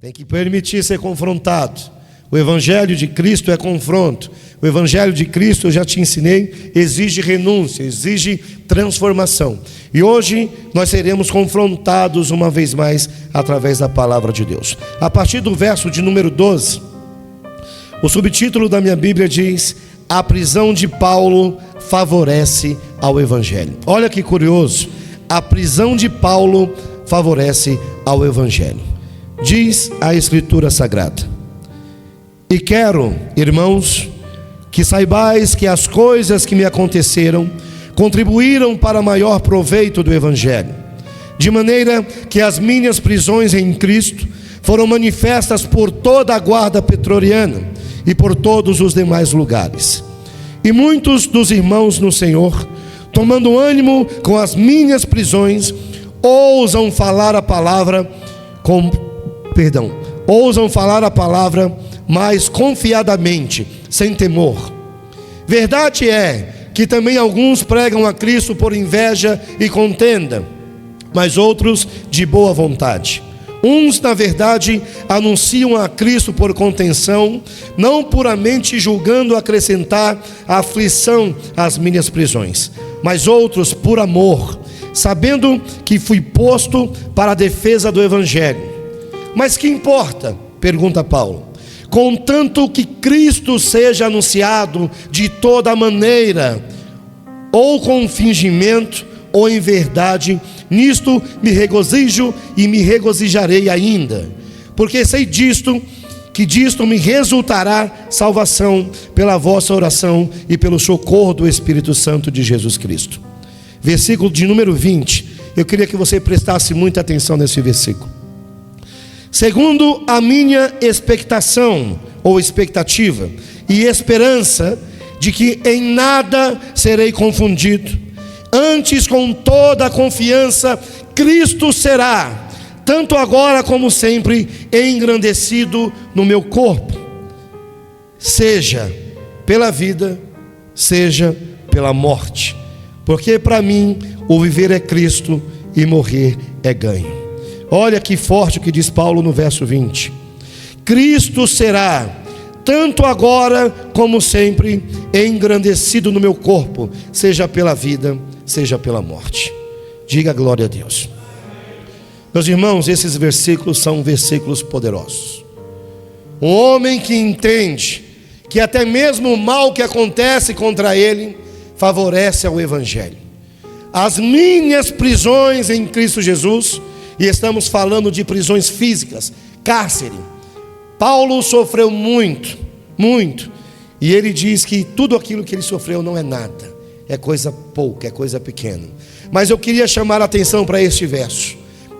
Tem que permitir ser confrontado. O Evangelho de Cristo é confronto. O Evangelho de Cristo, eu já te ensinei, exige renúncia, exige transformação. E hoje nós seremos confrontados uma vez mais através da palavra de Deus. A partir do verso de número 12, o subtítulo da minha Bíblia diz: a prisão de Paulo favorece ao Evangelho. Olha que curioso, a prisão de Paulo favorece ao Evangelho. Diz a Escritura Sagrada: e quero, irmãos, que saibais que as coisas que me aconteceram contribuíram para maior proveito do Evangelho, de maneira que as minhas prisões em Cristo foram manifestas por toda a guarda pretoriana e por todos os demais lugares. E muitos dos irmãos no Senhor, tomando ânimo com as minhas prisões, ousam falar a palavra mais confiadamente, sem temor. Verdade é que também alguns pregam a Cristo por inveja e contenda, mas outros de boa vontade. Uns, na verdade, anunciam a Cristo por contenção, não puramente julgando acrescentar a aflição às minhas prisões, mas outros por amor, sabendo que fui posto para a defesa do Evangelho. Mas que importa? Pergunta Paulo. Contanto que Cristo seja anunciado de toda maneira, ou com fingimento, ou em verdade, nisto me regozijo e me regozijarei ainda, porque sei que disto me resultará salvação pela vossa oração e pelo socorro do Espírito Santo de Jesus Cristo. Versículo de número 20, eu queria que você prestasse muita atenção nesse versículo. Segundo a minha expectação, ou expectativa, e esperança, de que em nada serei confundido, antes com toda a confiança, Cristo será, tanto agora como sempre, engrandecido no meu corpo, seja pela vida, seja pela morte, porque para mim o viver é Cristo e morrer é ganho. Olha que forte o que diz Paulo no verso 20: Cristo será, tanto agora como sempre, engrandecido no meu corpo, seja pela vida, seja pela morte. Diga glória a Deus. Meus irmãos, esses versículos são versículos poderosos. Um homem que entende que até mesmo o mal que acontece contra ele favorece ao Evangelho. As minhas prisões em Cristo Jesus, e estamos falando de prisões físicas, cárcere. Paulo sofreu muito, e ele diz que tudo aquilo que ele sofreu não é nada, é coisa pouca, é coisa pequena. Mas eu queria chamar a atenção para este verso: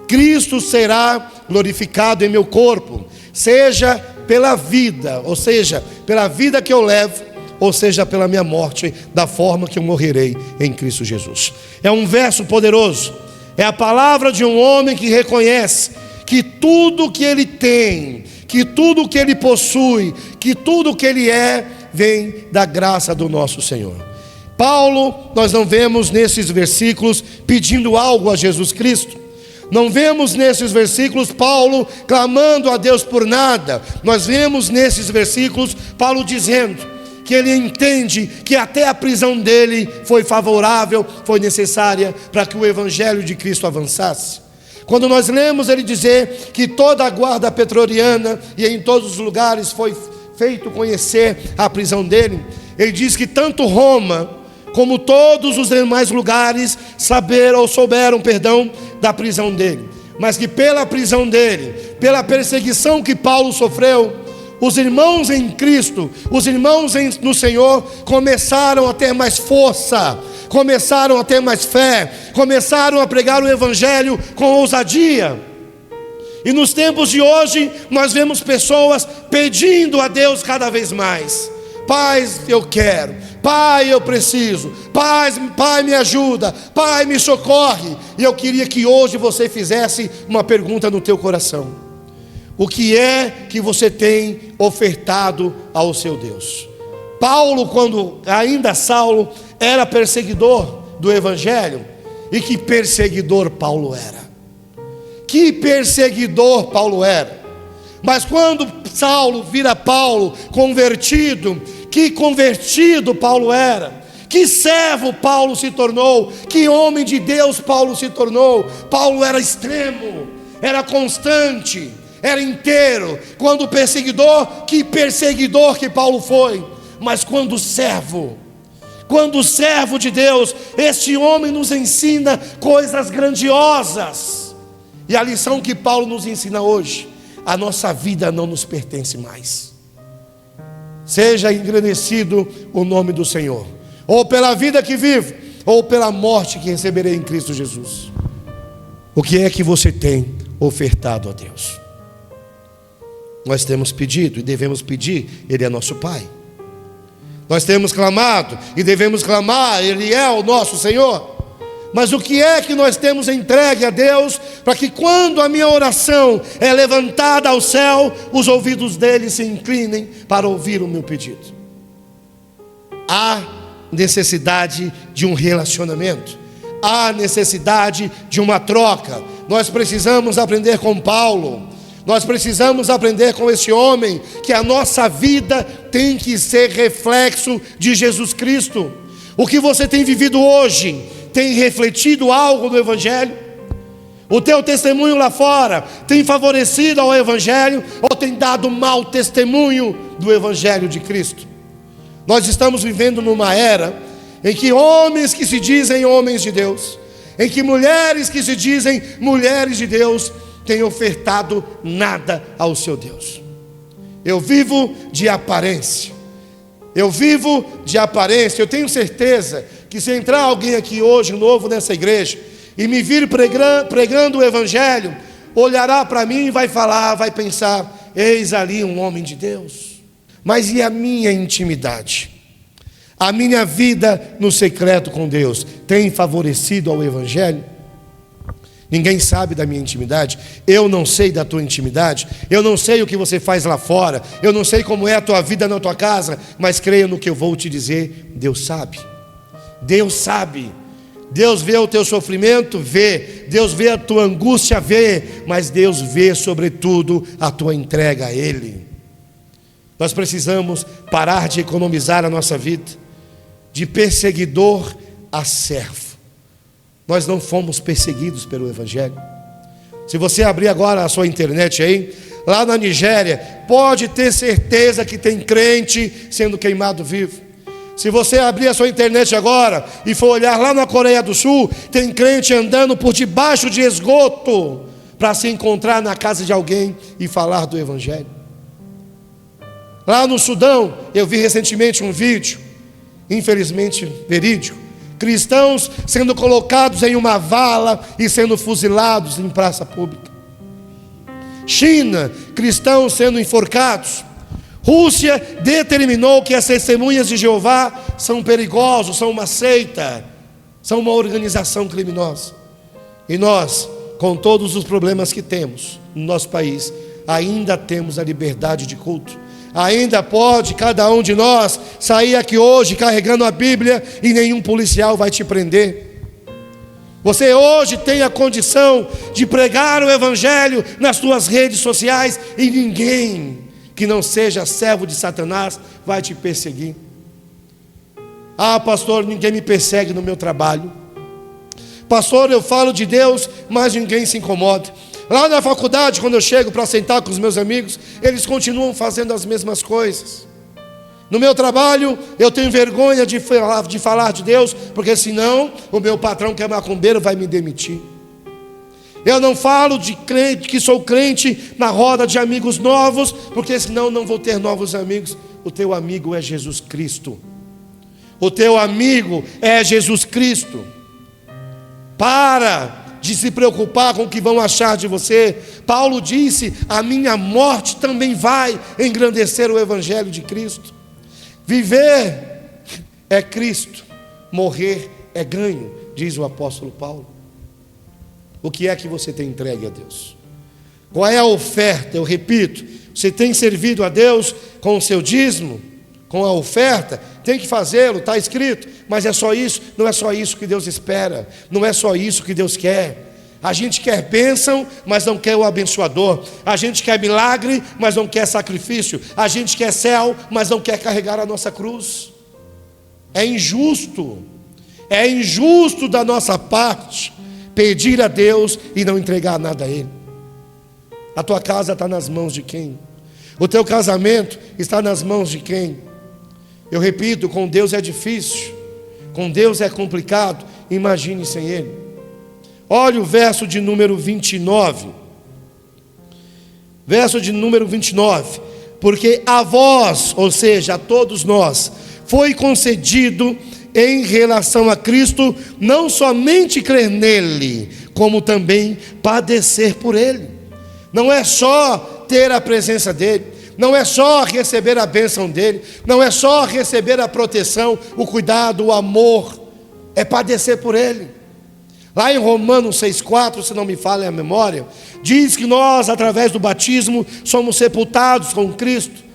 Cristo será glorificado em meu corpo, seja pela vida, ou seja, pela vida que eu levo, ou seja, pela minha morte, da forma que eu morrerei em Cristo Jesus. É um verso poderoso, é a palavra de um homem que reconhece que tudo que ele tem, que tudo que ele possui, que tudo que ele é, vem da graça do nosso Senhor. Paulo, nós não vemos nesses versículos pedindo algo a Jesus Cristo. Não vemos nesses versículos Paulo clamando a Deus por nada. Nós vemos nesses versículos Paulo dizendo que ele entende que até a prisão dele foi favorável, foi necessária para que o Evangelho de Cristo avançasse. Quando nós lemos ele dizer que toda a guarda pretoriana e em todos os lugares foi feito conhecer a prisão dele, ele diz que tanto Roma como todos os demais lugares souberam da prisão dele, mas que pela prisão dele, pela perseguição que Paulo sofreu, os irmãos em Cristo, os irmãos no Senhor começaram a ter mais força, começaram a ter mais fé, começaram a pregar o Evangelho com ousadia. E nos tempos de hoje nós vemos pessoas pedindo a Deus cada vez mais: Pai, eu quero, Pai, eu preciso, Pai, me ajuda, Pai, me socorre. E eu queria que hoje você fizesse uma pergunta no teu coração: o que é que você tem ofertado ao seu Deus? Paulo, quando ainda Saulo, era perseguidor do Evangelho. E que perseguidor Paulo era! Que perseguidor Paulo era! Mas quando Saulo vira Paulo, convertido, que convertido Paulo era, que servo Paulo se tornou, que homem de Deus Paulo se tornou. Paulo era extremo, era constante, era inteiro. Quando perseguidor, que perseguidor que Paulo foi. Mas quando servo de Deus, este homem nos ensina coisas grandiosas. E a lição que Paulo nos ensina hoje: a nossa vida não nos pertence mais. Seja engrandecido o nome do Senhor, ou pela vida que vivo, ou pela morte que receberei em Cristo Jesus. O que é que você tem ofertado a Deus? Nós temos pedido e devemos pedir, Ele é nosso Pai. Nós temos clamado e devemos clamar, Ele é o nosso Senhor. Mas o que é que nós temos entregue a Deus, para que quando a minha oração é levantada ao céu, os ouvidos dele se inclinem para ouvir o meu pedido? Há necessidade de um relacionamento, há necessidade de uma troca. Nós precisamos aprender com Paulo, nós precisamos aprender com esse homem, que a nossa vida tem que ser reflexo de Jesus Cristo. O que você tem vivido hoje tem refletido algo do Evangelho? O teu testemunho lá fora tem favorecido ao Evangelho, ou tem dado mau testemunho do Evangelho de Cristo? Nós estamos vivendo numa era em que homens que se dizem homens de Deus, em que mulheres que se dizem mulheres de Deus, têm ofertado nada ao seu Deus. Eu vivo de aparência. Eu tenho certeza que se entrar alguém aqui hoje novo nessa igreja e me vir pregando o Evangelho, olhará para mim e vai falar, vai pensar: eis ali um homem de Deus. Mas e a minha intimidade? A minha vida no secreto com Deus tem favorecido ao Evangelho? Ninguém sabe da minha intimidade. Eu não sei da tua intimidade. Eu não sei o que você faz lá fora. Eu não sei como é a tua vida na tua casa. Mas creia no que eu vou te dizer: Deus sabe. Deus sabe. Deus vê o teu sofrimento, vê. Deus vê a tua angústia, vê. Mas Deus vê sobretudo a tua entrega a Ele. Nós precisamos parar de economizar a nossa vida de perseguidor a servo. Nós não fomos perseguidos pelo Evangelho. Se você abrir agora a sua internet aí, lá na Nigéria, pode ter certeza que tem crente sendo queimado vivo. Se você abrir a sua internet agora e for olhar lá na Coreia do Sul, tem crente andando por debaixo de esgoto para se encontrar na casa de alguém e falar do Evangelho. Lá no Sudão, eu vi recentemente um vídeo, infelizmente verídico, cristãos sendo colocados em uma vala e sendo fuzilados em praça pública. China, cristãos sendo enforcados. Rússia determinou que as testemunhas de Jeová são perigosos, são uma seita, são uma organização criminosa. E nós, com todos os problemas que temos no nosso país, ainda temos a liberdade de culto. Ainda pode cada um de nós sair aqui hoje carregando a Bíblia e nenhum policial vai te prender. Você hoje tem a condição de pregar o Evangelho nas suas redes sociais e ninguém que não seja servo de Satanás vai te perseguir. Ah, pastor, ninguém me persegue no meu trabalho. Pastor, eu falo de Deus, mas ninguém se incomoda. Lá na faculdade, quando eu chego para sentar com os meus amigos, eles continuam fazendo as mesmas coisas. No meu trabalho, eu tenho vergonha de falar de Deus, porque senão o meu patrão, que é macumbeiro, vai me demitir. Eu não falo de crente, que sou crente na roda de amigos novos, porque senão não vou ter novos amigos. O teu amigo é Jesus Cristo. O teu amigo é Jesus Cristo. Para de se preocupar com o que vão achar de você. Paulo disse: a minha morte também vai engrandecer o Evangelho de Cristo. Viver é Cristo, morrer é ganho, diz o apóstolo Paulo. O que é que você tem entregue a Deus? Qual é a oferta? Eu repito, você tem servido a Deus com o seu dízimo, com a oferta? Tem que fazê-lo, está escrito. Mas é só isso? Não é só isso que Deus espera. Não é só isso que Deus quer. A gente quer bênção, mas não quer o abençoador. A gente quer milagre, mas não quer sacrifício. A gente quer céu, mas não quer carregar a nossa cruz. É injusto da nossa parte pedir a Deus e não entregar nada a Ele. A tua casa está nas mãos de quem? O teu casamento está nas mãos de quem? Eu repito, com Deus é difícil, com Deus é complicado, imagine sem Ele. Olha o verso de número 29. Verso de número 29. Porque a vós, ou seja, a todos nós, foi concedido em relação a Cristo, não somente crer nele, como também padecer por ele. Não é só ter a presença dele, não é só receber a bênção dele, não é só receber a proteção, o cuidado, o amor, é padecer por ele. Lá em Romanos 6,4, se não me falha a memória, diz que nós, através do batismo, somos sepultados com Cristo,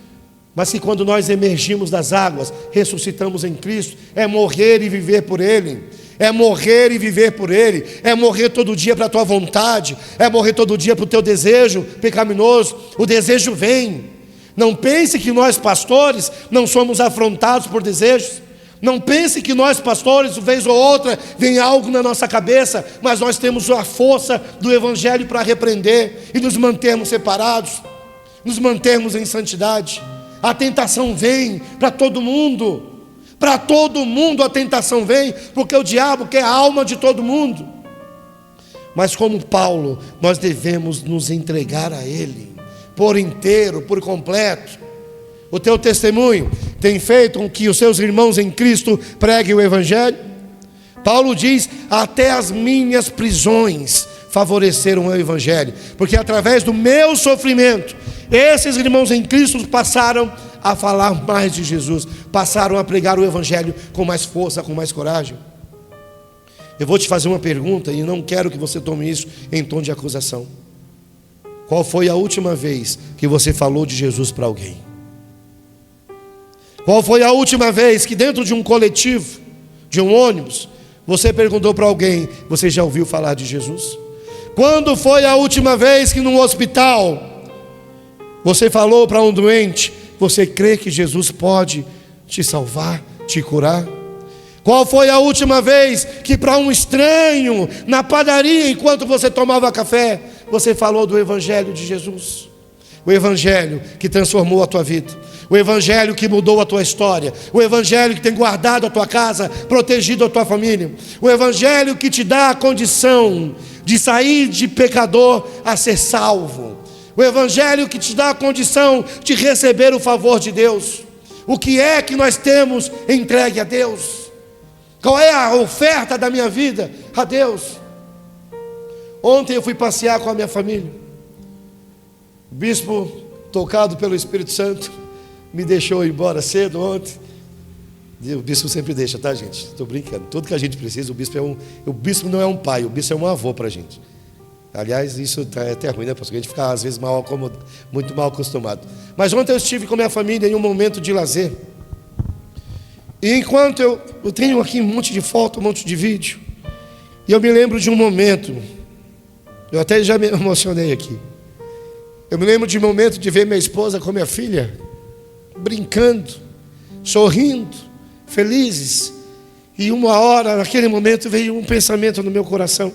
mas que quando nós emergimos das águas, ressuscitamos em Cristo. É morrer e viver por Ele, é morrer e viver por Ele, é morrer todo dia para a tua vontade, é morrer todo dia para o teu desejo pecaminoso. O desejo vem. Não pense que nós pastores não somos afrontados por desejos. Não pense que nós pastores, vez ou outra, vem algo na nossa cabeça, mas nós temos a força do Evangelho para repreender e nos mantermos separados, nos mantermos em santidade. A tentação vem para todo mundo a tentação vem, porque o diabo quer a alma de todo mundo. Mas como Paulo, nós devemos nos entregar a Ele, por inteiro, por completo. O teu testemunho tem feito com que os seus irmãos em Cristo preguem o Evangelho? Paulo diz, até as minhas prisões favoreceram o Evangelho, porque através do meu sofrimento, esses irmãos em Cristo passaram a falar mais de Jesus, passaram a pregar o Evangelho com mais força, com mais coragem. Eu vou te fazer uma pergunta e não quero que você tome isso em tom de acusação. Qual foi a última vez que você falou de Jesus para alguém? Qual foi a última vez que dentro de um coletivo, de um ônibus, você perguntou para alguém, você já ouviu falar de Jesus? Quando foi a última vez que num hospital, você falou para um doente, você crê que Jesus pode te salvar, te curar? Qual foi a última vez que para um estranho, na padaria, enquanto você tomava café, você falou do Evangelho de Jesus? O Evangelho que transformou a tua vida, o Evangelho que mudou a tua história, o Evangelho que tem guardado a tua casa, protegido a tua família, o Evangelho que te dá a condição de sair de pecador a ser salvo, o Evangelho que te dá a condição de receber o favor de Deus. O que é que nós temos entregue a Deus? Qual é a oferta da minha vida a Deus? Ontem eu fui passear com a minha família. O bispo, tocado pelo Espírito Santo, me deixou ir embora cedo ontem. O bispo sempre deixa, tá, gente? Estou brincando. Tudo que a gente precisa, o bispo não é um pai, o bispo é um avô para a gente. Aliás, isso é até ruim, né, pastor? A gente fica às vezes muito mal acostumado. Mas ontem eu estive com minha família em um momento de lazer. E enquanto eu tenho aqui um monte de foto, um monte de vídeo, e eu me lembro de um momento, eu até já me emocionei aqui. Eu me lembro de um momento de ver minha esposa com minha filha, brincando, sorrindo, felizes. E uma hora, naquele momento, veio um pensamento no meu coração,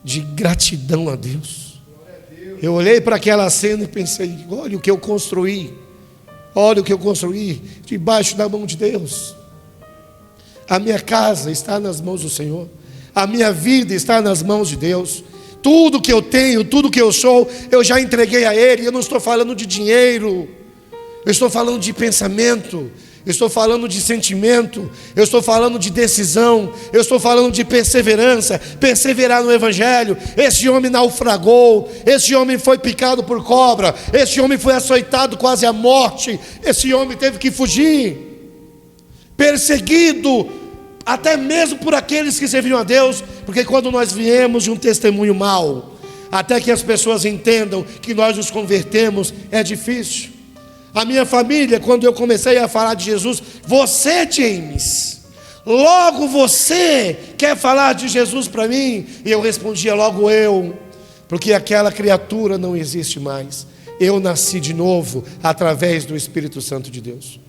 de gratidão a Deus. Eu olhei para aquela cena e pensei, olha o que eu construí. Olha o que eu construí debaixo da mão de Deus. A minha casa está nas mãos do Senhor. A minha vida está nas mãos de Deus. Tudo que eu tenho, tudo que eu sou, eu já entreguei a Ele. Eu não estou falando de dinheiro, eu estou falando de pensamento, eu estou falando de sentimento, eu estou falando de decisão, eu estou falando de perseverança, perseverar no Evangelho. Esse homem naufragou, esse homem foi picado por cobra, esse homem foi açoitado quase à morte, esse homem teve que fugir, perseguido, até mesmo por aqueles que serviam a Deus, porque quando nós viemos de um testemunho mau, até que as pessoas entendam que nós nos convertemos, é difícil. A minha família, quando eu comecei a falar de Jesus, você, James, logo você quer falar de Jesus para mim? E eu respondia: logo eu, porque aquela criatura não existe mais. Eu nasci de novo através do Espírito Santo de Deus.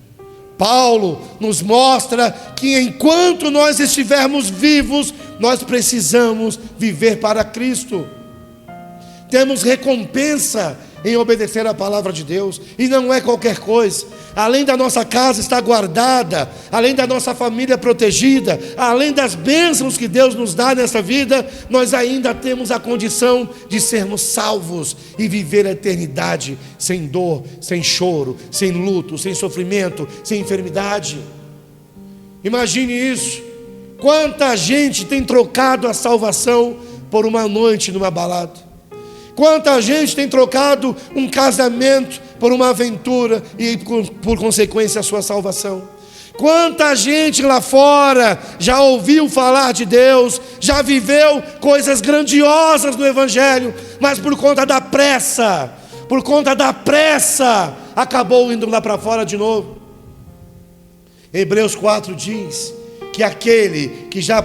Paulo nos mostra que enquanto nós estivermos vivos, nós precisamos viver para Cristo. Temos recompensa em obedecer a palavra de Deus, e não é qualquer coisa. Além da nossa casa estar guardada, além da nossa família protegida, além das bênçãos que Deus nos dá nessa vida, nós ainda temos a condição de sermos salvos e viver a eternidade sem dor, sem choro, sem luto, sem sofrimento, sem enfermidade. Imagine isso. Quanta gente tem trocado a salvação por uma noite numa balada. Quanta gente tem trocado um casamento por uma aventura e por consequência a sua salvação. Quanta gente lá fora já ouviu falar de Deus, já viveu coisas grandiosas no Evangelho, mas por conta da pressa, acabou indo lá para fora de novo. Hebreus 4 diz que aquele que já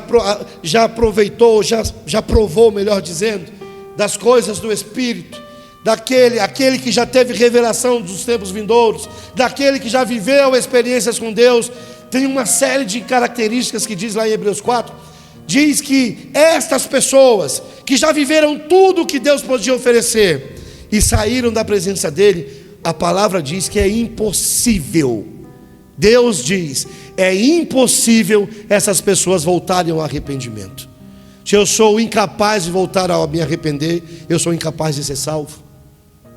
aproveitou, já provou, melhor dizendo, das coisas do Espírito, aquele que já teve revelação dos tempos vindouros, daquele que já viveu experiências com Deus, tem uma série de características que diz lá em Hebreus 4, diz que estas pessoas que já viveram tudo o que Deus podia oferecer e saíram da presença dele, a palavra diz que é impossível. Deus diz, é impossível essas pessoas voltarem ao arrependimento. Se eu sou incapaz de voltar a me arrepender, eu sou incapaz de ser salvo.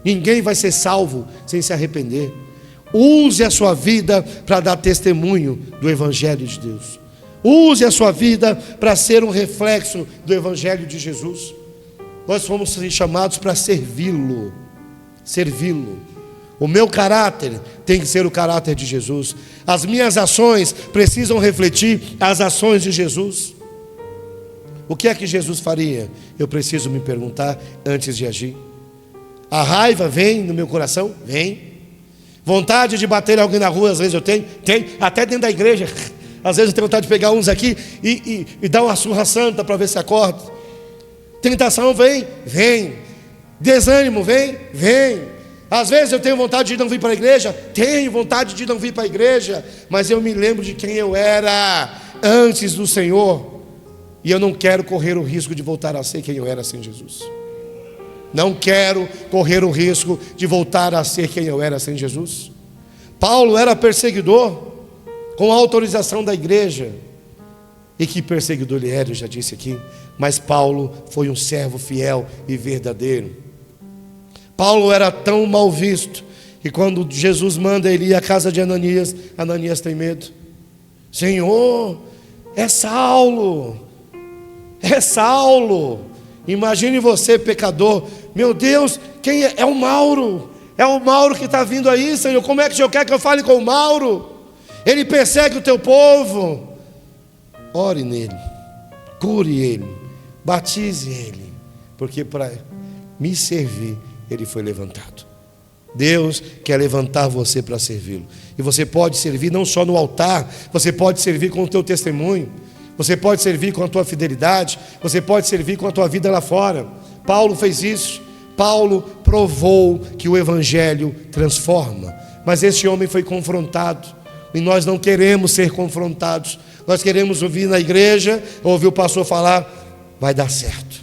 Ninguém vai ser salvo sem se arrepender. Use a sua vida para dar testemunho do Evangelho de Deus. Use a sua vida para ser um reflexo do Evangelho de Jesus. Nós fomos chamados para servi-lo. Servi-lo. O meu caráter tem que ser o caráter de Jesus. As minhas ações precisam refletir as ações de Jesus. O que é que Jesus faria? Eu preciso me perguntar antes de agir. A raiva vem no meu coração? Vem. Vontade de bater alguém na rua, às vezes eu tenho. Até dentro da igreja. Às vezes eu tenho vontade de pegar uns aqui e dar uma surra santa para ver se acorda. Tentação vem? Vem. Desânimo vem? Vem. Às vezes eu tenho vontade de não vir para a igreja? Tenho vontade de não vir para a igreja. Mas eu me lembro de quem eu era antes do Senhor. E eu não quero correr o risco de voltar a ser quem eu era sem Jesus. Não quero correr o risco de voltar a ser quem eu era sem Jesus. Paulo era perseguidor, com a autorização da igreja. E que perseguidor ele era, eu já disse aqui. Mas Paulo foi um servo fiel e verdadeiro. Paulo era tão mal visto que quando Jesus manda ele ir à casa de Ananias, Ananias tem medo. Senhor, é Saulo. É Saulo. Imagine você, pecador. Meu Deus, quem é? É o Mauro. É o Mauro que está vindo aí, Senhor. Como é que o Senhor quer que eu fale com o Mauro? Ele persegue o teu povo. Ore nele, cure ele, batize ele, porque para me servir ele foi levantado. Deus quer levantar você para servi-lo. E você pode servir não só no altar, você pode servir com o teu testemunho. Você pode servir com a tua fidelidade. Você pode servir com a tua vida lá fora. Paulo fez isso. Paulo provou que o Evangelho transforma. Mas este homem foi confrontado. E nós não queremos ser confrontados. Nós queremos ouvir na igreja, ouvir o pastor falar, vai dar certo.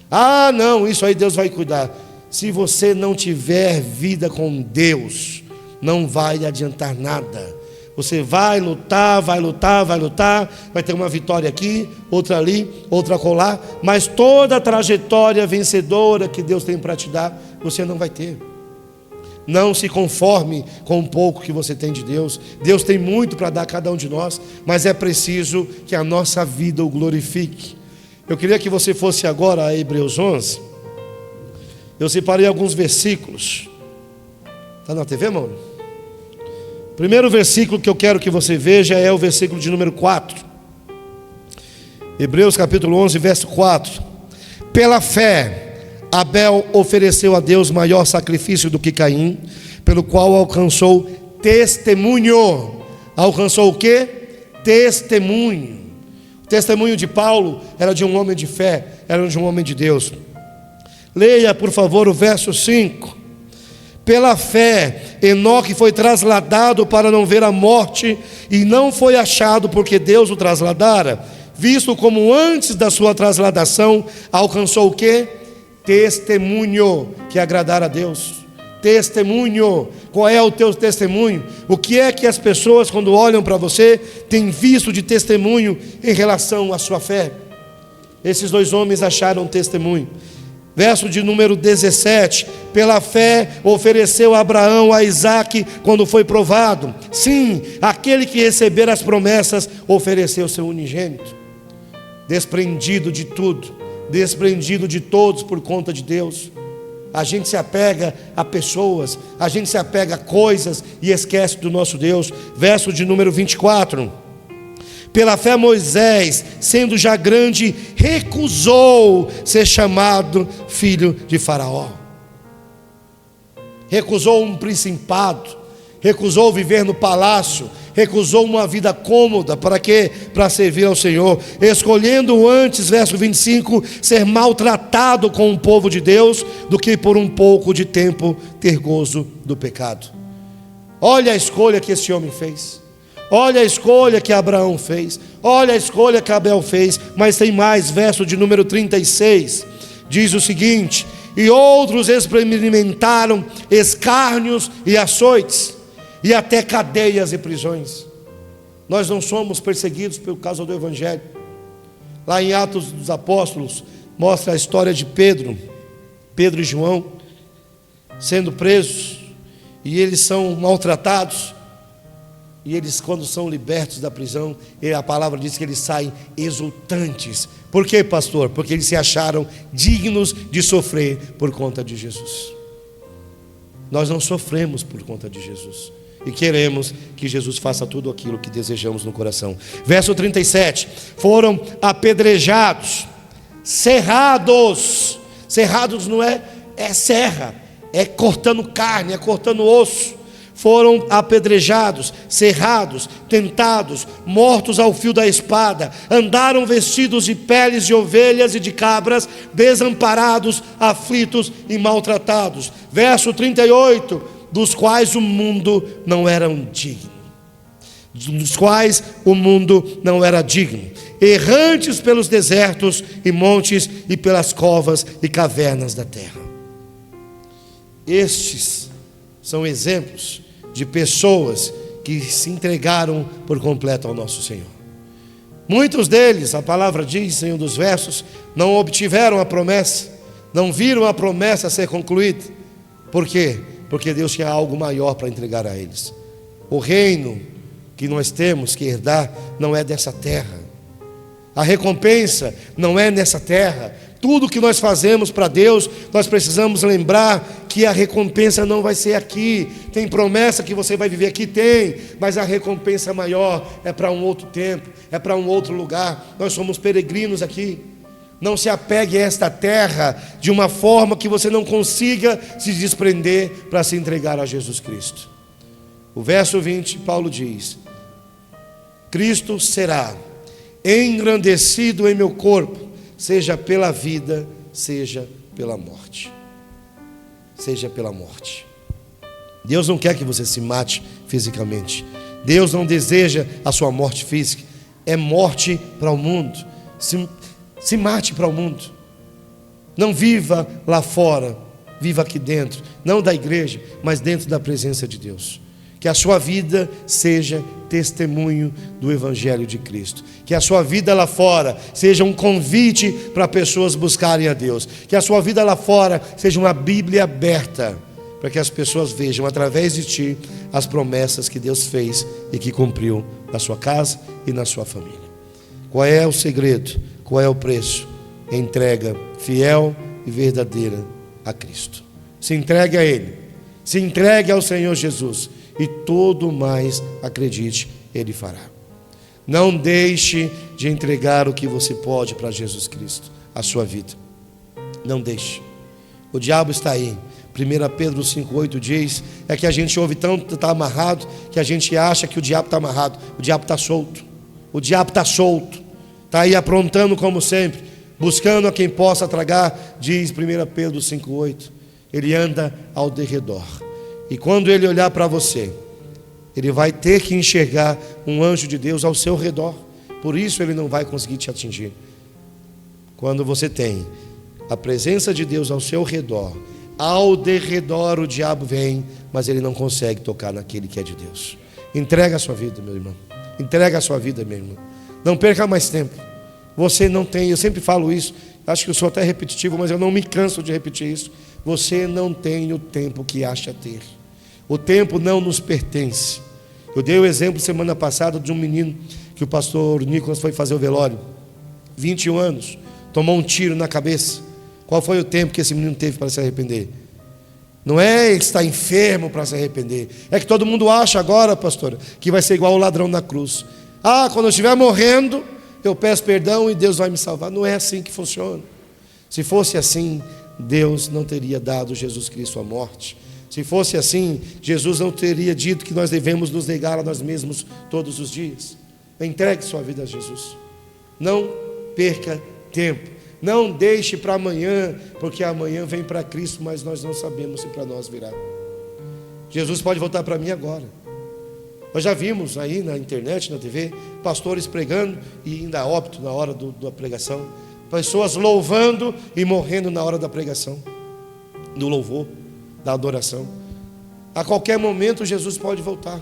Ah, não, isso aí Deus vai cuidar. Se você não tiver vida com Deus, não vai adiantar nada. Você vai lutar, vai ter uma vitória aqui, outra ali, outra acolá, mas toda a trajetória vencedora que Deus tem para te dar, você não vai ter. Não se conforme com o pouco que você tem de Deus. Deus tem muito para dar a cada um de nós, mas é preciso que a nossa vida o glorifique. Eu queria que você fosse agora a Hebreus 11. Eu separei alguns versículos. Está na TV, mano? Primeiro versículo que eu quero que você veja é o versículo de número 4. Hebreus capítulo 11, verso 4. Pela fé, Abel ofereceu a Deus maior sacrifício do que Caim, pelo qual alcançou testemunho. Alcançou o quê? testemunho. O testemunho de Paulo era de um homem de fé, era de um homem de Deus. Leia, por favor, o verso 5. Pela fé, Enoque foi trasladado para não ver a morte, e não foi achado porque Deus o trasladara, visto como antes da sua trasladação alcançou o quê? Testemunho que agradara a Deus. Testemunho. Qual é o teu testemunho? O que é que as pessoas, quando olham para você, têm visto de testemunho em relação à sua fé? Esses dois homens acharam testemunho. Verso de número 17: pela fé ofereceu Abraão a Isaque quando foi provado. Sim, aquele que recebera as promessas ofereceu seu unigênito, desprendido de tudo, desprendido de todos por conta de Deus. A gente se apega a pessoas, a gente se apega a coisas e esquece do nosso Deus. Verso de número 24: pela fé Moisés, sendo já grande, recusou ser chamado filho de Faraó. Recusou um principado, recusou viver no palácio, recusou uma vida cômoda. Para quê? Para servir ao Senhor, escolhendo antes, verso 25, ser maltratado com o povo de Deus, do que por um pouco de tempo ter gozo do pecado. Olha a escolha que esse homem fez. Olha a escolha que Abraão fez. Olha a escolha que Abel fez. Mas tem mais, verso de número 36. Diz o seguinte: e outros experimentaram escárnios e açoites, e até cadeias e prisões. Nós não somos perseguidos por causa do Evangelho. Lá em Atos dos Apóstolos, mostra a história de Pedro e João, sendo presos, e eles são maltratados. E eles, quando são libertos da prisão, a palavra diz que eles saem exultantes. Por quê, pastor? Porque eles se acharam dignos de sofrer por conta de Jesus. Nós não sofremos por conta de Jesus, e queremos que Jesus faça tudo aquilo que desejamos no coração. Verso 37: foram apedrejados, serrados. Serrados não é serra, é cortando carne, é cortando osso. Foram apedrejados, serrados, tentados, mortos ao fio da espada, andaram vestidos de peles de ovelhas e de cabras, desamparados, aflitos e maltratados. Verso 38: dos quais o mundo não era digno. Dos quais o mundo não era digno. Errantes pelos desertos e montes e pelas covas e cavernas da terra. Estes são exemplos de pessoas que se entregaram por completo ao nosso Senhor. Muitos deles, a palavra diz em um dos versos, não obtiveram a promessa, não viram a promessa ser concluída. Por quê? Porque Deus tinha algo maior para entregar a eles. O reino que nós temos que herdar não é dessa terra. A recompensa não é nessa terra. Tudo que nós fazemos para Deus, nós precisamos lembrar que a recompensa não vai ser aqui. Tem promessa que você vai viver aqui? Tem, mas a recompensa maior é para um outro tempo, é para um outro lugar. Nós somos peregrinos aqui. Não se apegue a esta terra de uma forma que você não consiga se desprender para se entregar a Jesus Cristo. O verso 20, Paulo diz: Cristo será engrandecido em meu corpo, seja pela vida, seja pela morte. Seja pela morte. Deus não quer que você se mate fisicamente. Deus não deseja a sua morte física. É morte para o mundo. Se mate para o mundo. Não viva lá fora, viva aqui dentro. Não da igreja, mas dentro da presença de Deus. Que a sua vida seja testemunho do Evangelho de Cristo. Que a sua vida lá fora seja um convite para pessoas buscarem a Deus. Que a sua vida lá fora seja uma Bíblia aberta, para que as pessoas vejam através de ti as promessas que Deus fez e que cumpriu na sua casa e na sua família. Qual é o segredo? Qual é o preço? Entrega fiel e verdadeira a Cristo. Se entregue a Ele. Se entregue ao Senhor Jesus. E tudo mais, acredite, Ele fará. Não deixe de entregar o que você pode para Jesus Cristo, a sua vida. Não deixe. O diabo está aí. 1 Pedro 5,8 diz, é que a gente ouve tanto, está amarrado, que a gente acha que o diabo está amarrado. O diabo está solto. O diabo está solto, está aí aprontando como sempre, buscando a quem possa tragar, diz 1 Pedro 5,8. Ele anda ao derredor. E quando ele olhar para você, ele vai ter que enxergar um anjo de Deus ao seu redor. Por isso ele não vai conseguir te atingir. Quando você tem a presença de Deus ao seu redor, ao derredor o diabo vem, mas ele não consegue tocar naquele que é de Deus. Entrega a sua vida, meu irmão. Entrega a sua vida, meu irmão. Não perca mais tempo. Você não tem, eu sempre falo isso, acho que eu sou até repetitivo, mas eu não me canso de repetir isso. Você não tem o tempo que acha ter. O tempo não nos pertence. Eu dei o exemplo semana passada de um menino que o pastor Nicolas foi fazer o velório. 21 anos, tomou um tiro na cabeça. Qual foi o tempo que esse menino teve para se arrepender? Não é estar enfermo para se arrepender. É que todo mundo acha agora, pastor, que vai ser igual o ladrão na cruz. Quando eu estiver morrendo, eu peço perdão e Deus vai me salvar. Não é assim que funciona. Se fosse assim, Deus não teria dado Jesus Cristo à morte. Se fosse assim, Jesus não teria dito que nós devemos nos negar a nós mesmos todos os dias. Entregue sua vida a Jesus. Não perca tempo. Não deixe para amanhã, porque amanhã vem para Cristo, mas nós não sabemos se para nós virá. Jesus pode voltar para mim agora. Nós já vimos aí na internet, na TV, pastores pregando e ainda óbito na hora da pregação. Pessoas louvando e morrendo na hora da pregação, do louvor, da adoração. A qualquer momento Jesus pode voltar.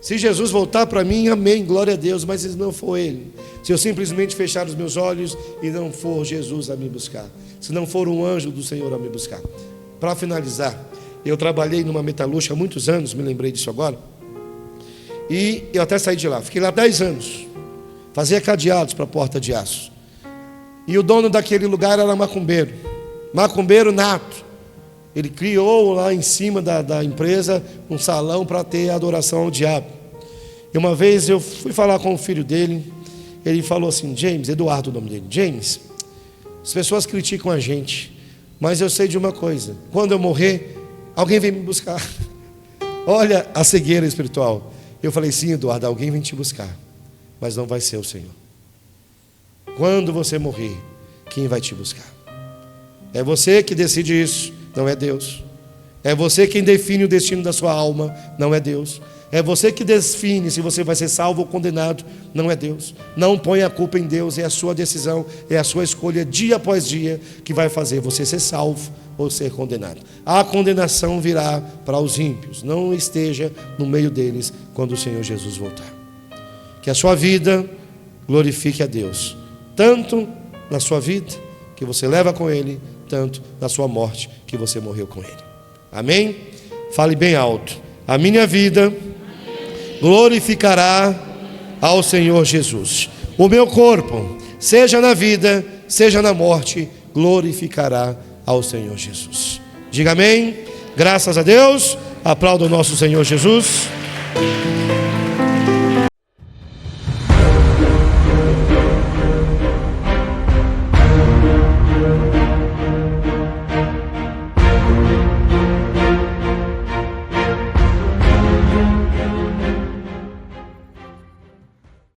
Se Jesus voltar para mim, amém, glória a Deus. Mas se não for Ele, se eu simplesmente fechar os meus olhos e não for Jesus a me buscar, se não for um anjo do Senhor a me buscar. Para finalizar, eu trabalhei numa metalúrgica há muitos anos, me lembrei disso agora. E eu até saí de lá, fiquei lá 10 anos. Fazia cadeados para a porta de aço. E o dono daquele lugar era macumbeiro. Macumbeiro nato. Ele criou lá em cima da empresa um salão para ter adoração ao diabo. E uma vez eu fui falar com o filho dele. Ele falou assim, James, Eduardo o nome dele. James, as pessoas criticam a gente, mas eu sei de uma coisa. Quando eu morrer, alguém vem me buscar. Olha a cegueira espiritual. Eu falei, sim, Eduardo, alguém vem te buscar, mas não vai ser o Senhor. Quando você morrer, quem vai te buscar? É você que decide isso, não é Deus. É você quem define o destino da sua alma, não é Deus. É você que define se você vai ser salvo ou condenado, não é Deus. Não põe a culpa em Deus, é a sua decisão, é a sua escolha dia após dia que vai fazer você ser salvo ou ser condenado. A condenação virá para os ímpios. Não esteja no meio deles quando o Senhor Jesus voltar. Que a sua vida glorifique a Deus, tanto na sua vida que você leva com Ele, tanto na sua morte que você morreu com Ele. Amém? Fale bem alto. A minha vida glorificará ao Senhor Jesus. O meu corpo, seja na vida, seja na morte, glorificará ao Senhor Jesus. Diga amém. Graças a Deus. Aplauda o nosso Senhor Jesus.